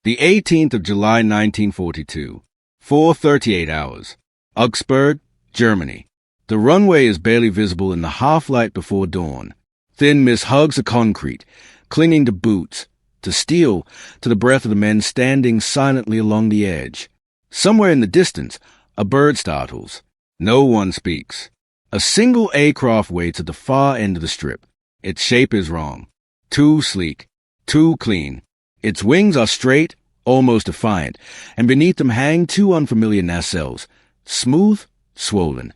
The 18th of July 1942, 4:38 hours. Augsburg, Germany. The runway is barely visible in the half-light before dawn. Thin mist hugs the concrete, clinging to boots, to steel, to the breath of the men standing silently along the edge. Somewhere in the distance, a bird startles. No one speaks. A single aircraft waits at the far end of the strip. Its shape is wrong. Too sleek. Too clean. Its wings are straight, almost defiant, and beneath them hang two unfamiliar nacelles, smooth, swollen,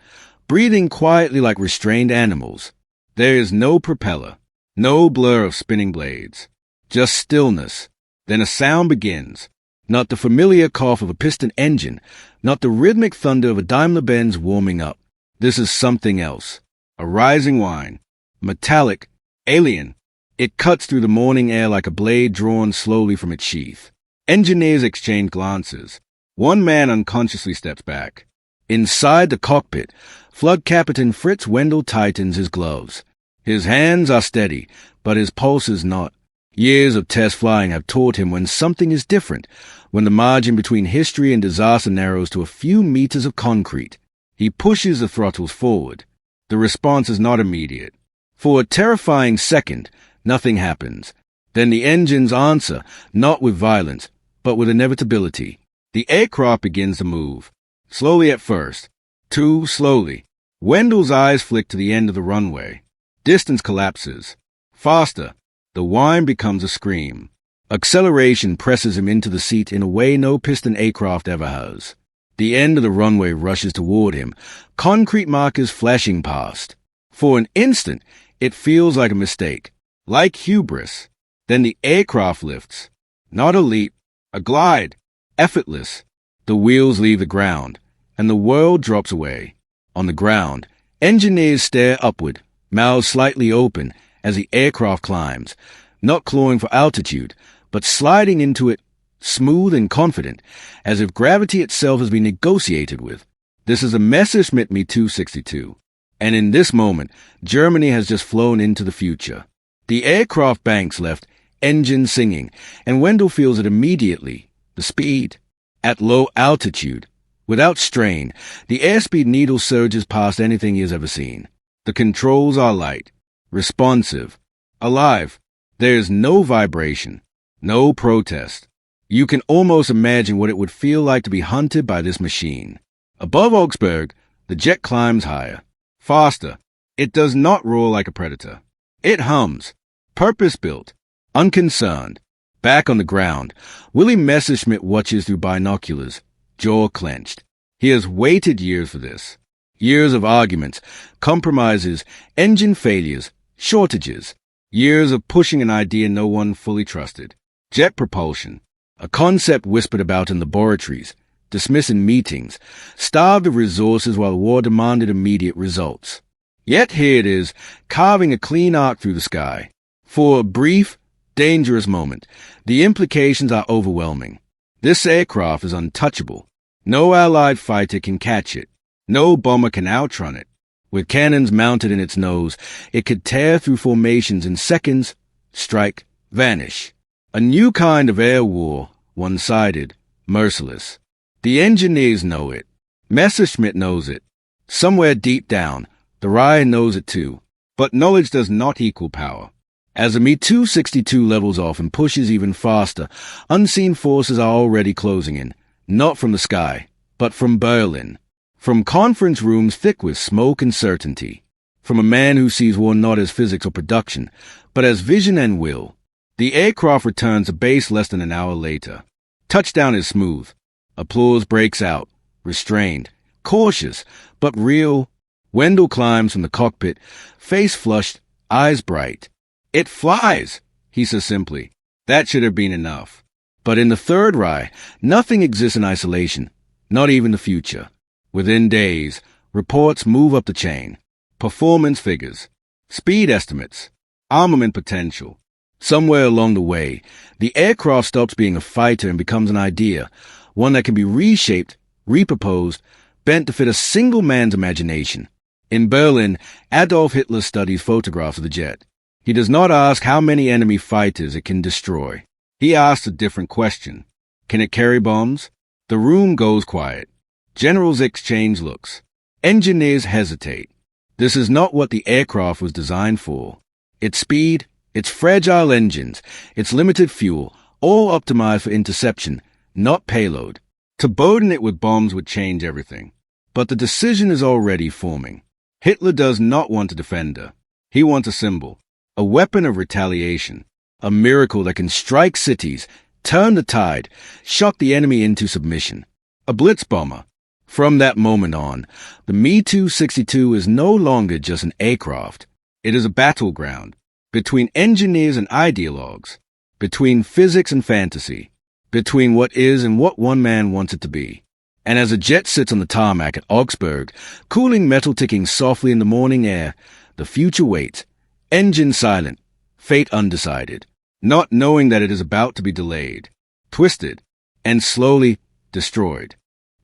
breathing quietly like restrained animals. There is no propeller, no blur of spinning blades, just stillness. Then a sound begins. Not the familiar cough of a piston engine, not the rhythmic thunder of a Daimler-Benz warming up. This is something else. A rising whine. Metallic, alien. It cuts through the morning air like a blade drawn slowly from its sheath. Engineers exchange glances. One man unconsciously steps back. Inside the cockpit, Flood Captain Fritz Wendell tightens his gloves. His hands are steady, but his pulse is not. Years of test flying have taught him when something is different, when the margin between history and disaster narrows to a few meters of concrete. He pushes the throttles forward. The response is not immediate. For a terrifying second, nothing happens. Then the engines answer, not with violence, but with inevitability. The aircraft begins to move. Slowly at first. Too slowly. Wendell's eyes flick to the end of the runway. Distance collapses. Faster. The whine becomes a scream. Acceleration presses him into the seat in a way no piston aircraft ever has. The end of the runway rushes toward him, concrete markers flashing past. For an instant, it feels like a mistake. Like hubris. Then the aircraft lifts. Not a leap, a glide. Effortless. The wheels leave the ground, and the world drops away. On the ground, engineers stare upward, mouths slightly open, as the aircraft climbs, not clawing for altitude, but sliding into it, smooth and confident, as if gravity itself has been negotiated with. This is a Messerschmitt Me 262, and in this moment, Germany has just flown into the future. The aircraft banks left, engine singing, and Wendell feels it immediately. The speed. At low altitude, without strain, the airspeed needle surges past anything he has ever seen. The controls are light, responsive, alive. There is no vibration, no protest. You can almost imagine what it would feel like to be hunted by this machine. Above Augsburg, the jet climbs higher, faster. It does not roar like a predator. It hums, purpose-built, unconcerned. Back on the ground, Willie Messerschmitt watches through binoculars, jaw clenched. He has waited years for this. Years of arguments, compromises, engine failures, shortages. Years of pushing an idea no one fully trusted. Jet propulsion, a concept whispered about in laboratories, dismissed in meetings, starved of resources while war demanded immediate results. Yet here it is, carving a clean arc through the sky. For a brief, dangerous moment, the implications are overwhelming. This aircraft is untouchable. No Allied fighter can catch it. No bomber can outrun it. With cannons mounted in its nose, it could tear through formations in seconds, strike, vanish. A new kind of air war, one-sided, merciless. The engineers know it. Messerschmitt knows it. Somewhere deep down, the WWII knows it too. But knowledge does not equal power. As the Me 262 levels off and pushes even faster, unseen forces are already closing in, not from the sky, but from Berlin. From conference rooms thick with smoke and certainty. From a man who sees war not as physics or production, but as vision and will. The aircraft returns to base less than an hour later. Touchdown is smooth. Applause breaks out, restrained, cautious, but real. Wendell climbs from the cockpit, face flushed, eyes bright. "It flies," he says simply. That should have been enough. But in the Third Reich, nothing exists in isolation, not even the future. Within days, reports move up the chain. Performance figures, speed estimates, armament potential. Somewhere along the way, the aircraft stops being a fighter and becomes an idea, one that can be reshaped, reproposed, bent to fit a single man's imagination. In Berlin, Adolf Hitler studies photographs of the jet. He does not ask how many enemy fighters it can destroy. He asks a different question. Can it carry bombs? The room goes quiet. Generals exchange looks. Engineers hesitate. This is not what the aircraft was designed for. Its speed, its fragile engines, its limited fuel, all optimized for interception, not payload. To burden it with bombs would change everything. But the decision is already forming. Hitler does not want a defender. He wants a symbol, a weapon of retaliation, a miracle that can strike cities, turn the tide, shock the enemy into submission. A blitz bomber. From that moment on, the Me-262 is no longer just an aircraft. It is a battleground between engineers and ideologues, between physics and fantasy, between what is and what one man wants it to be. And as a jet sits on the tarmac at Augsburg, cooling metal ticking softly in the morning air, the future waits, engine silent, fate undecided, not knowing that it is about to be delayed, twisted, and slowly destroyed.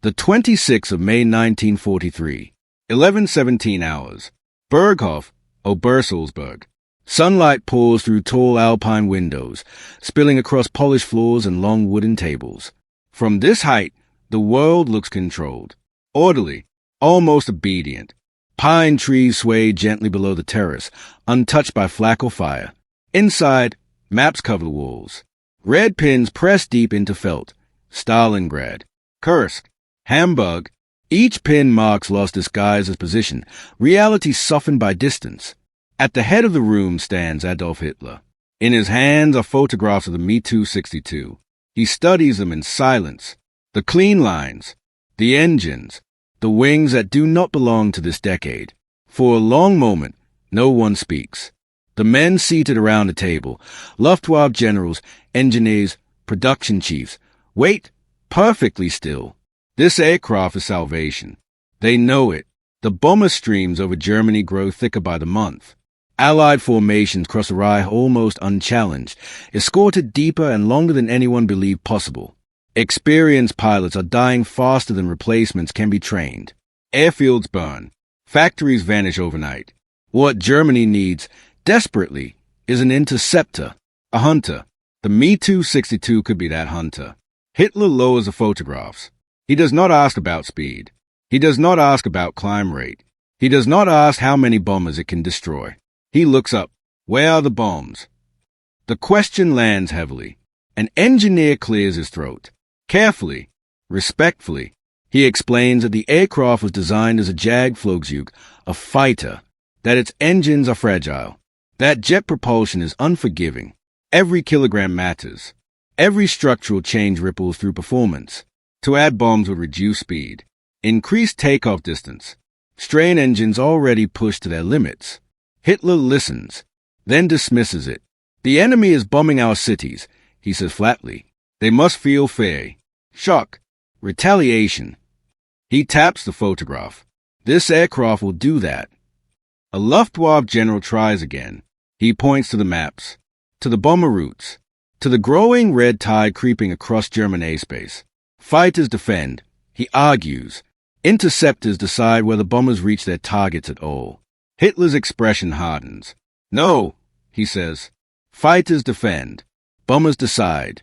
The 26th of May 1943, 11:17 hours, Berghof, Obersalzberg. Sunlight pours through tall alpine windows, spilling across polished floors and long wooden tables. From this height, the world looks controlled, orderly, almost obedient. Pine trees sway gently below the terrace, untouched by flak or fire. Inside, maps cover the walls. Red pins press deep into felt. Stalingrad, Kursk, Hamburg. Each pin marks lost disguise's position, reality softened by distance. At the head of the room stands Adolf Hitler. In his hands are photographs of the Me-262. He studies them in silence. The clean lines, the engines, the wings that do not belong to this decade. For a long moment, no one speaks. The men seated around the table, Luftwaffe generals, engineers, production chiefs, wait perfectly still. This aircraft is salvation. They know it. The bomber streams over Germany grow thicker by the month. Allied formations cross the Reich almost unchallenged, escorted deeper and longer than anyone believed possible. Experienced pilots are dying faster than replacements can be trained. Airfields burn. Factories vanish overnight. What Germany needs, desperately, is an interceptor, a hunter. The Me-262 could be that hunter. Hitler lowers the photographs. He does not ask about speed. He does not ask about climb rate. He does not ask how many bombers it can destroy. He looks up. Where are the bombs? The question lands heavily. An engineer clears his throat. Carefully, respectfully, he explains that the aircraft was designed as a Jagdflugzeug, a fighter, that its engines are fragile, that jet propulsion is unforgiving. Every kilogram matters. Every structural change ripples through performance. To add bombs would reduce speed, increase takeoff distance, strain engines already pushed to their limits. Hitler listens, then dismisses it. The enemy is bombing our cities, he says flatly. They must feel fear, shock, retaliation. He taps the photograph. This aircraft will do that. A Luftwaffe general tries again. He points to the maps, to the bomber routes, to the growing red tide creeping across German airspace. Fighters defend, he argues. Interceptors decide whether bombers reach their targets at all. Hitler's expression hardens. No, he says. Fighters defend. Bombers decide.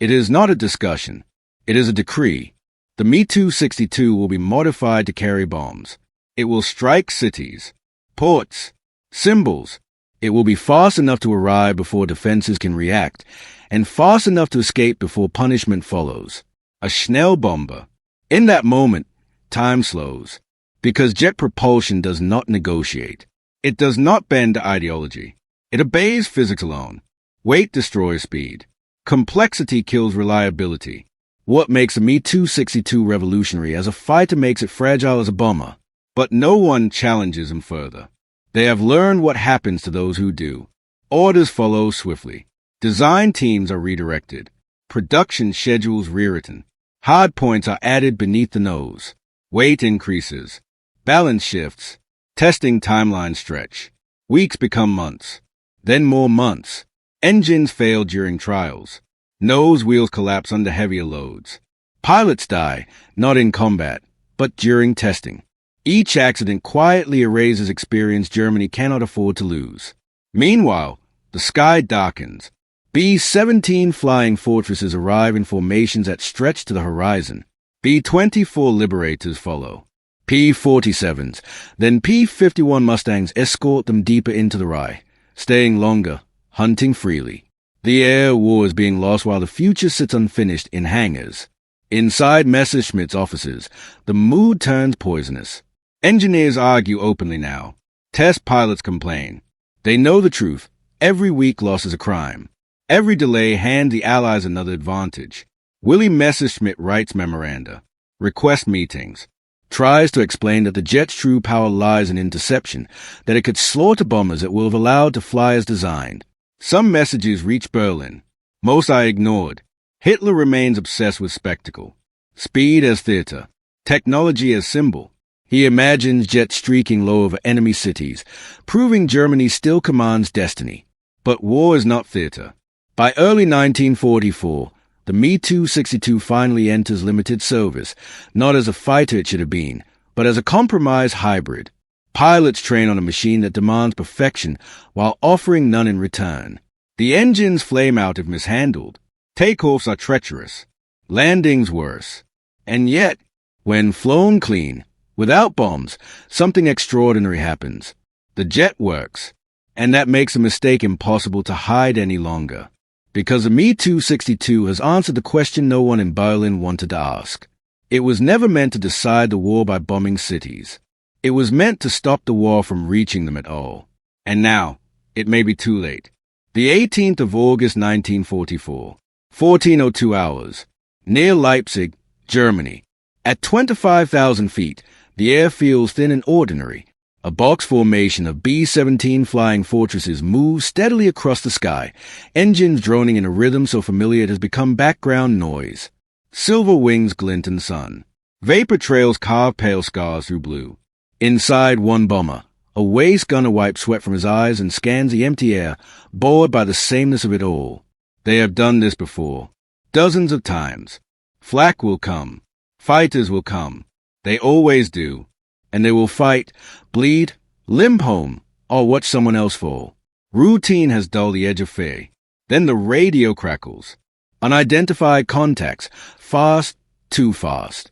It is not a discussion. It is a decree. The Me-262 will be modified to carry bombs. It will strike cities, ports, symbols. It will be fast enough to arrive before defenses can react, and fast enough to escape before punishment follows. A Schnellbomber. In that moment, time slows, because jet propulsion does not negotiate. It does not bend to ideology. It obeys physics alone. Weight destroys speed. Complexity kills reliability. What makes a Me-262 revolutionary as a fighter makes it fragile as a bomber. But no one challenges him further. They have learned what happens to those who do. Orders follow swiftly. Design teams are redirected. Production schedules rewritten. Hard points are added beneath the nose. Weight increases. Balance shifts. Testing timelines stretch. Weeks become months. Then more months. Engines fail during trials. Nose wheels collapse under heavier loads. Pilots die, not in combat, but during testing. Each accident quietly erases experience Germany cannot afford to lose. Meanwhile, the sky darkens. B-17 flying fortresses arrive in formations that stretch to the horizon. B-24 Liberators follow. P-47s, then P-51 Mustangs escort them deeper into the rye, staying longer, hunting freely. The air war is being lost while the future sits unfinished in hangars. Inside Messerschmitt's offices, the mood turns poisonous. Engineers argue openly now. Test pilots complain. They know the truth. Every week loss is a crime. Every delay hands the Allies another advantage. Willie Messerschmitt writes memoranda, requests meetings, tries to explain that the jet's true power lies in interception, that it could slaughter bombers it will have allowed to fly as designed. Some messages reach Berlin. Most are ignored. Hitler remains obsessed with spectacle. Speed as theater. Technology as symbol. He imagines jets streaking low over enemy cities, proving Germany still commands destiny. But war is not theater. By early 1944, the Me-262 finally enters limited service, not as a fighter it should have been, but as a compromised hybrid. Pilots train on a machine that demands perfection while offering none in return. The engines flame out if mishandled. Takeoffs are treacherous. Landings worse. And yet, when flown clean, without bombs, something extraordinary happens. The jet works, and that makes a mistake impossible to hide any longer. Because the Me-262 has answered the question no one in Berlin wanted to ask. It was never meant to decide the war by bombing cities. It was meant to stop the war from reaching them at all. And now, it may be too late. The 18th of August 1944, 14:02 hours, near Leipzig, Germany. At 25,000 feet, the air feels thin and ordinary. A box formation of B-17 flying fortresses moves steadily across the sky, engines droning in a rhythm so familiar it has become background noise. Silver wings glint in the sun. Vapor trails carve pale scars through blue. Inside one bomber, a waist gunner wipes sweat from his eyes and scans the empty air, bored by the sameness of it all. They have done this before. Dozens of times. Flak will come. Fighters will come. They always do. And they will fight, bleed, limp home, or watch someone else fall. Routine has dulled the edge of fear. Then the radio crackles. Unidentified contacts. Fast, too fast.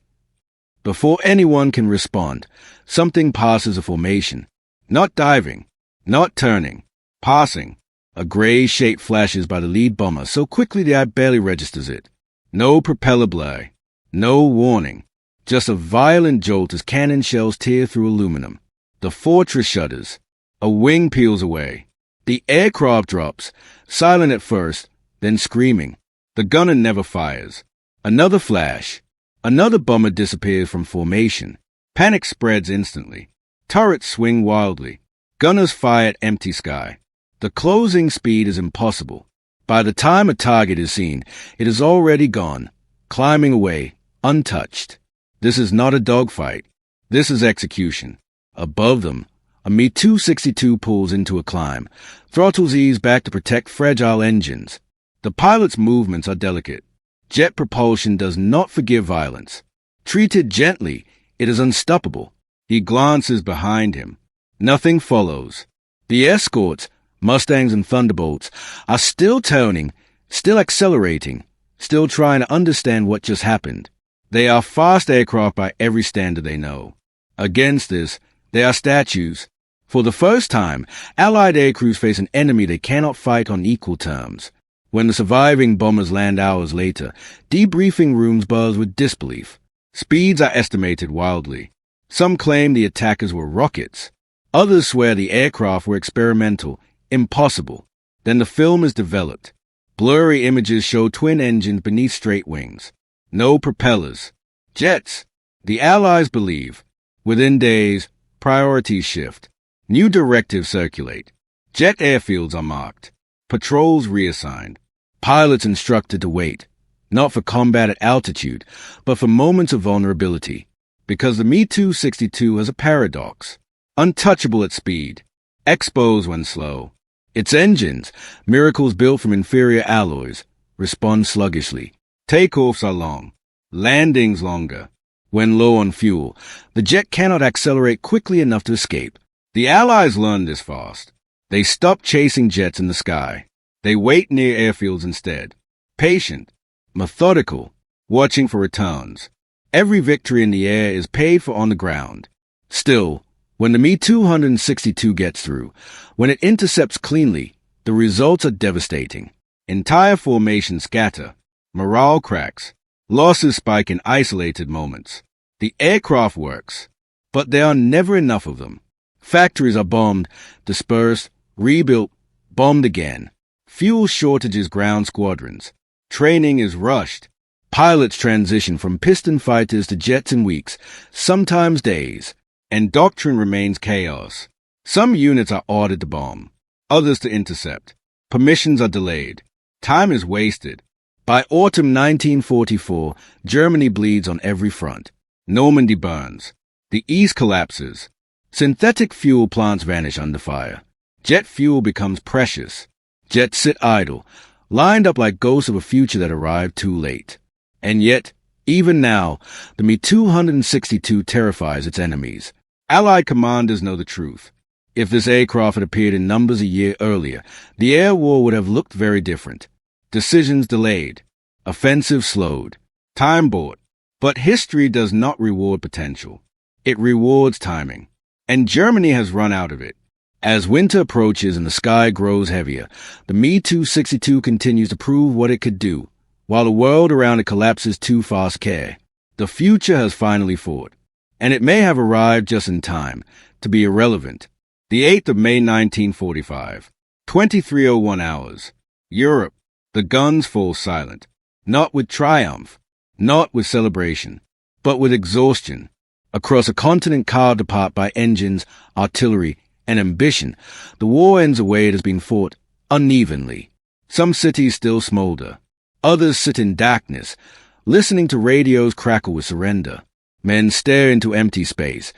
Before anyone can respond, something passes a formation. Not diving, not turning, passing. A gray shape flashes by the lead bomber so quickly the eye barely registers it. No propeller blare, no warning. Just a violent jolt as cannon shells tear through aluminum. The fortress shudders. A wing peels away. The aircraft drops, silent at first, then screaming. The gunner never fires. Another flash. Another bomber disappears from formation. Panic spreads instantly. Turrets swing wildly. Gunners fire at empty sky. The closing speed is impossible. By the time a target is seen, it is already gone, climbing away, untouched. This is not a dogfight. This is execution. Above them, a Me-262 pulls into a climb. Throttles ease back to protect fragile engines. The pilot's movements are delicate. Jet propulsion does not forgive violence. Treated gently, it is unstoppable. He glances behind him. Nothing follows. The escorts, Mustangs and Thunderbolts, are still turning, still accelerating, still trying to understand what just happened. They are fast aircraft by every standard they know. Against this, they are statues. For the first time, Allied aircrews face an enemy they cannot fight on equal terms. When the surviving bombers land hours later, debriefing rooms buzz with disbelief. Speeds are estimated wildly. Some claim the attackers were rockets. Others swear the aircraft were experimental, impossible. Then the film is developed. Blurry images show twin engines beneath straight wings. No propellers. Jets. The Allies believe. Within days, priorities shift. New directives circulate. Jet airfields are marked. Patrols reassigned. Pilots instructed to wait. Not for combat at altitude, but for moments of vulnerability. Because the Me-262 has a paradox. Untouchable at speed. Exposed when slow. Its engines, miracles built from inferior alloys, respond sluggishly. Takeoffs are long. Landings longer. When low on fuel, the jet cannot accelerate quickly enough to escape. The Allies learned this fast. They stopped chasing jets in the sky. They wait near airfields instead. Patient, methodical, watching for returns. Every victory in the air is paid for on the ground. Still, when the Me-262 gets through, when it intercepts cleanly, the results are devastating. Entire formations scatter, morale cracks, losses spike in isolated moments. The aircraft works, but there are never enough of them. Factories are bombed, dispersed, rebuilt, bombed again. Fuel shortages ground squadrons. Training is rushed. Pilots transition from piston fighters to jets in weeks, sometimes days, and doctrine remains chaos. Some units are ordered to bomb, others to intercept. Permissions are delayed. Time is wasted. By autumn 1944, Germany bleeds on every front. Normandy burns. The East collapses. Synthetic fuel plants vanish under fire. Jet fuel becomes precious. Jets sit idle, lined up like ghosts of a future that arrived too late. And yet, even now, the Me-262 terrifies its enemies. Allied commanders know the truth. If this aircraft had appeared in numbers a year earlier, the air war would have looked very different. Decisions delayed. Offensive slowed. Time bought. But history does not reward potential. It rewards timing. And Germany has run out of it. As winter approaches and the sky grows heavier, the Me-262 continues to prove what it could do, while the world around it collapses too fast care. The future has finally fought, and it may have arrived just in time to be irrelevant. The 8th of May 1945, 23:01 hours. Europe. The guns fall silent, not with triumph, not with celebration, but with exhaustion. Across a continent carved apart by engines, artillery, and ambition, the war ends a way it has been fought unevenly. Some cities still smolder. Others sit in darkness, listening to radios crackle with surrender. Men stare into empty space,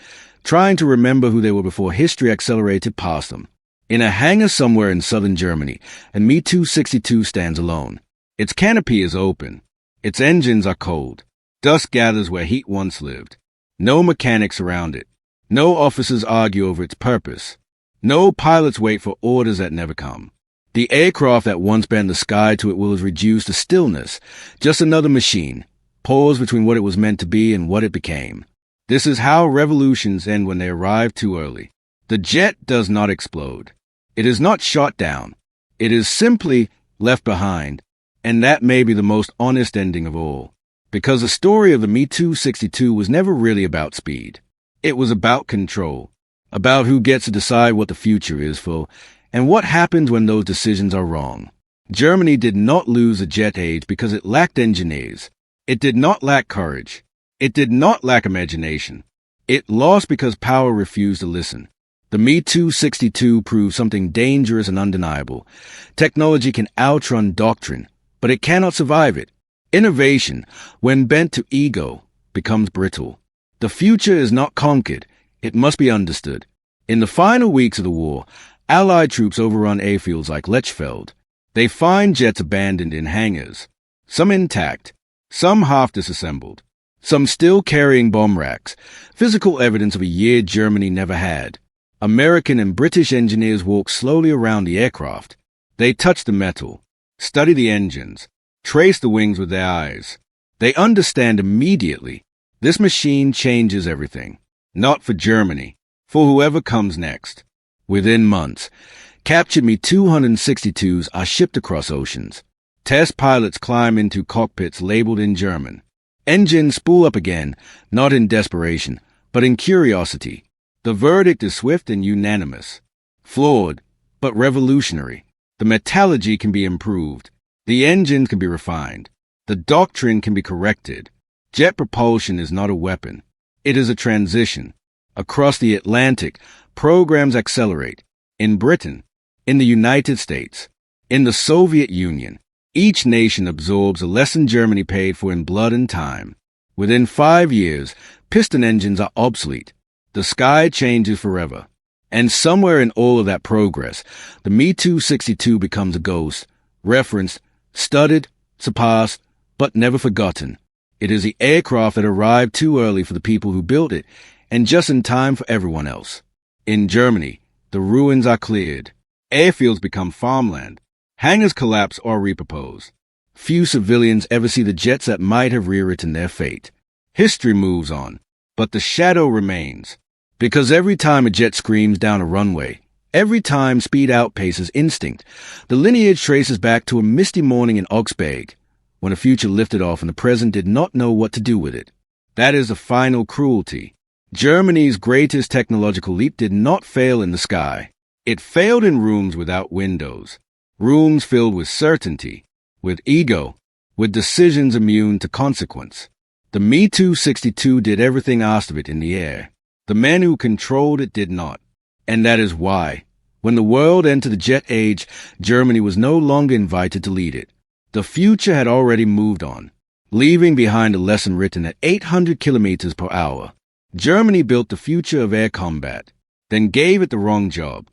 trying to remember who they were before history accelerated past them. In a hangar somewhere in southern Germany, a Me-262 stands alone. Its canopy is open. Its engines are cold. Dust gathers where heat once lived. No mechanics around it. No officers argue over its purpose. No pilots wait for orders that never come. The aircraft that once bent the sky to at will is reduced to stillness, just another machine, paused between what it was meant to be and what it became. This is how revolutions end when they arrive too early. The jet does not explode. It is not shot down. It is simply left behind, and that may be the most honest ending of all. Because the story of the Me-262 was never really about speed. It was about control, about who gets to decide what the future is for, and what happens when those decisions are wrong. Germany did not lose the jet age because it lacked engineers. It did not lack courage. It did not lack imagination. It lost because power refused to listen. The Me-262 proved something dangerous and undeniable. Technology can outrun doctrine, but it cannot survive it. Innovation, when bent to ego, becomes brittle. The future is not conquered. It must be understood. In the final weeks of the war, Allied troops overrun airfields like Lechfeld. They find jets abandoned in hangars, some intact, some half disassembled, some still carrying bomb racks, physical evidence of a year Germany never had. American and British engineers walk slowly around the aircraft. They touch the metal, study the engines, trace the wings with their eyes. They understand immediately. This machine changes everything. Not for Germany, for whoever comes next. Within months, captured Me-262s are shipped across oceans. Test pilots climb into cockpits labeled in German. Engines spool up again, not in desperation, but in curiosity. The verdict is swift and unanimous. Flawed, but revolutionary. The metallurgy can be improved. The engines can be refined. The doctrine can be corrected. Jet propulsion is not a weapon. It is a transition. Across the Atlantic, programs accelerate. In Britain, in the United States, in the Soviet Union, each nation absorbs a lesson Germany paid for in blood and time. Within 5 years, piston engines are obsolete. The sky changes forever. And somewhere in all of that progress, the Me-262 becomes a ghost, referenced, studied, surpassed, but never forgotten. It is the aircraft that arrived too early for the people who built it, and just in time for everyone else. In Germany, the ruins are cleared. Airfields become farmland. Hangars collapse or repurpose. Few civilians ever see the jets that might have rewritten their fate. History moves on, but the shadow remains. Because every time a jet screams down a runway, every time speed outpaces instinct, the lineage traces back to a misty morning in Augsburg, when a future lifted off and the present did not know what to do with it. That is the final cruelty. Germany's greatest technological leap did not fail in the sky. It failed in rooms without windows, rooms filled with certainty, with ego, with decisions immune to consequence. The Me-262 did everything asked of it in the air. The men who controlled it did not. And that is why, when the world entered the jet age, Germany was no longer invited to lead it. The future had already moved on, leaving behind a lesson written at 800 kilometers per hour. Germany built the future of air combat, then gave it the wrong job.